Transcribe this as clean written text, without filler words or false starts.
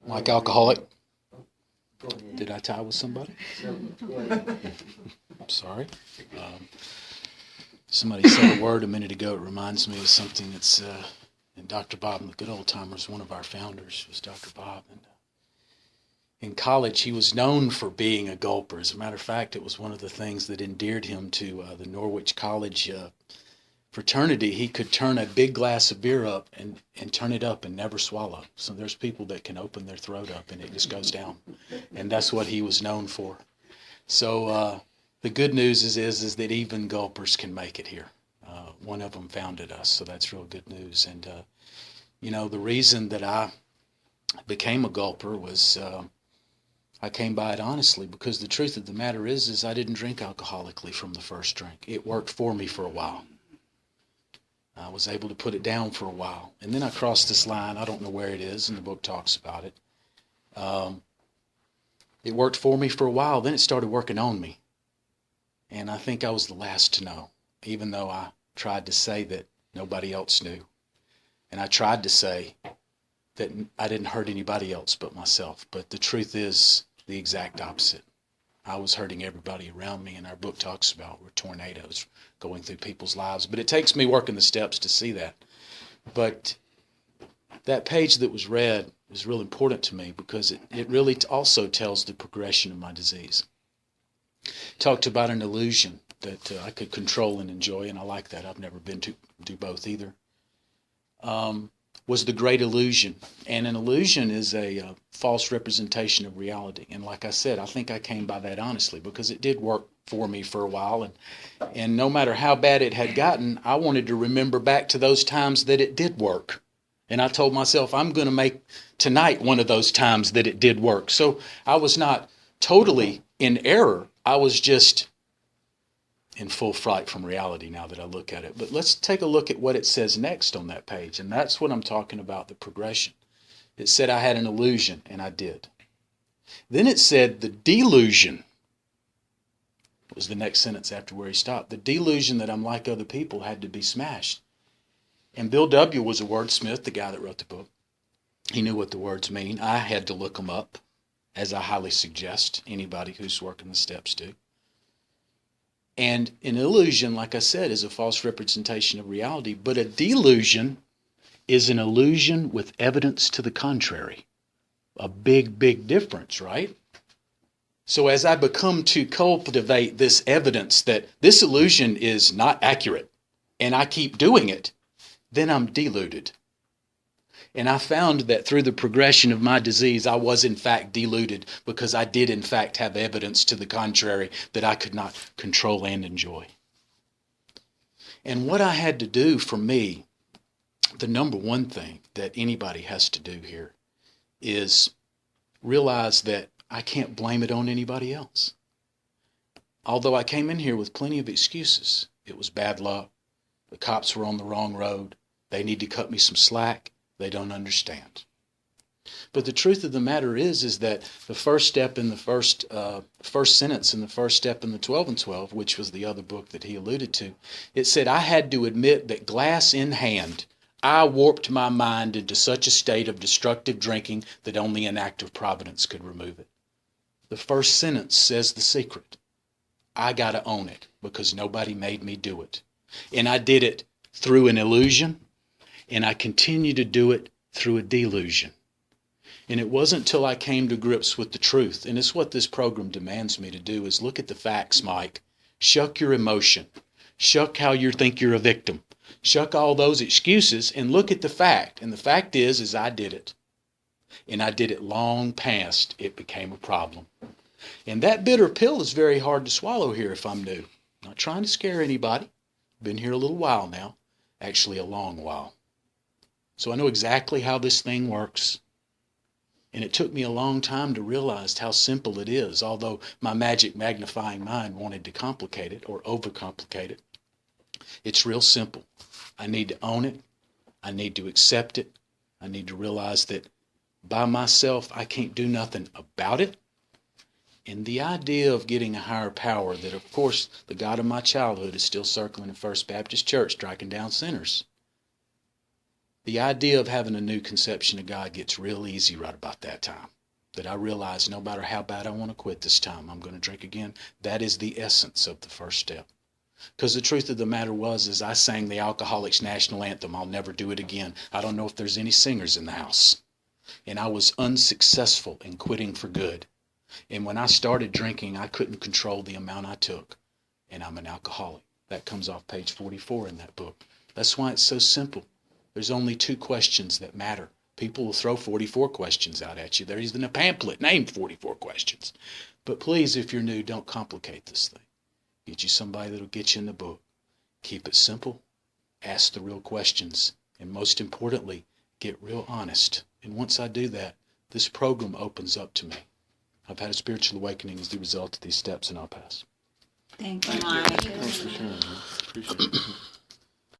Like alcoholic. Did I tie with somebody? I'm sorry. Um, Somebody said a word a minute ago. It reminds me of something that's and Dr. Bob and the Good Old Timers, one of our founders was Dr. Bob. And in college, he was known for being a gulper. As a matter of fact, it was one of the things that endeared him to the Norwich College fraternity. He could turn a big glass of beer up and turn it up and never swallow. So there's people that can open their throat up and it just goes down. And that's what he was known for. So the good news is that even gulpers can make it here. One of them founded us, so that's real good news. And, the reason that I became a gulper was I came by it honestly, because the truth of the matter is I didn't drink alcoholically from the first drink. It worked for me for a while. I was able to put it down for a while. And then I crossed this line. I don't know where it is, and the book talks about it. It worked for me for a while. Then it started working on me. And I think I was the last to know, even though I tried to say that nobody else knew. And I tried to say that I didn't hurt anybody else but myself. But the truth is the exact opposite. I was hurting everybody around me, and our book talks about we're tornadoes going through people's lives. But it takes me working the steps to see that. But that page that was read is real important to me because it really also tells the progression of my disease. Talked about an illusion that I could control and enjoy, and I like that. I've never been to do both either. Was the great illusion. And an illusion is a false representation of reality. And like I said, I think I came by that honestly because it did work for me for a while. And no matter how bad it had gotten, I wanted to remember back to those times that it did work. And I told myself, I'm going to make tonight one of those times that it did work. So I was not totally in error. I was just in full fright from reality now that I look at it. But let's take a look at what it says next on that page. And that's what I'm talking about, the progression. It said I had an illusion, and I did. Then it said the delusion was the next sentence after where he stopped. The delusion that I'm like other people had to be smashed. And Bill W. was a wordsmith, the guy that wrote the book. He knew what the words mean. I had to look them up, as I highly suggest anybody who's working the steps do. And an illusion, like I said, is a false representation of reality. But a delusion is an illusion with evidence to the contrary. A big, big difference, right? So as I become to cultivate this evidence that this illusion is not accurate, and I keep doing it, then I'm deluded. And I found that through the progression of my disease, I was in fact deluded because I did in fact have evidence to the contrary that I could not control and enjoy. And what I had to do for me, the number one thing that anybody has to do here is realize that I can't blame it on anybody else. Although I came in here with plenty of excuses. It was bad luck. The cops were on the wrong road. They need to cut me some slack. They don't understand. But the truth of the matter is that the first step in the first sentence in the first step in the 12 and 12, which was the other book that he alluded to, it said, I had to admit that glass in hand, I warped my mind into such a state of destructive drinking that only an act of providence could remove it. The first sentence says the secret. I got to own it because nobody made me do it. And I did it through an illusion. And I continue to do it through a delusion. And it wasn't until I came to grips with the truth, and it's what this program demands me to do, is look at the facts, Mike. Shuck your emotion. Shuck how you think you're a victim. Shuck all those excuses and look at the fact. And the fact is I did it. And I did it long past it became a problem. And that bitter pill is very hard to swallow here if I'm new. Not trying to scare anybody. Been here a little while now. Actually, a long while. So I know exactly how this thing works. And it took me a long time to realize how simple it is, although my magic magnifying mind wanted to complicate it or overcomplicate it. It's real simple. I need to own it. I need to accept it. I need to realize that by myself, I can't do nothing about it. And the idea of getting a higher power that, of course, the God of my childhood is still circling in First Baptist Church, striking down sinners. The idea of having a new conception of God gets real easy right about that time. That I realize no matter how bad I want to quit this time, I'm going to drink again. That is the essence of the first step. Because the truth of the matter is I sang the Alcoholics National Anthem, I'll never do it again. I don't know if there's any singers in the house. And I was unsuccessful in quitting for good. And when I started drinking, I couldn't control the amount I took. And I'm an alcoholic. That comes off page 44 in that book. That's why it's so simple. There's only 2 questions that matter. People will throw 44 questions out at you. There isn't a pamphlet named 44 questions. But please, if you're new, don't complicate this thing. Get you somebody that'll get you in the book. Keep it simple. Ask the real questions. And most importantly, get real honest. And once I do that, this program opens up to me. I've had a spiritual awakening as the result of these steps, and I'll pass. Thank you, Mike. Thanks for sharing. Appreciate it.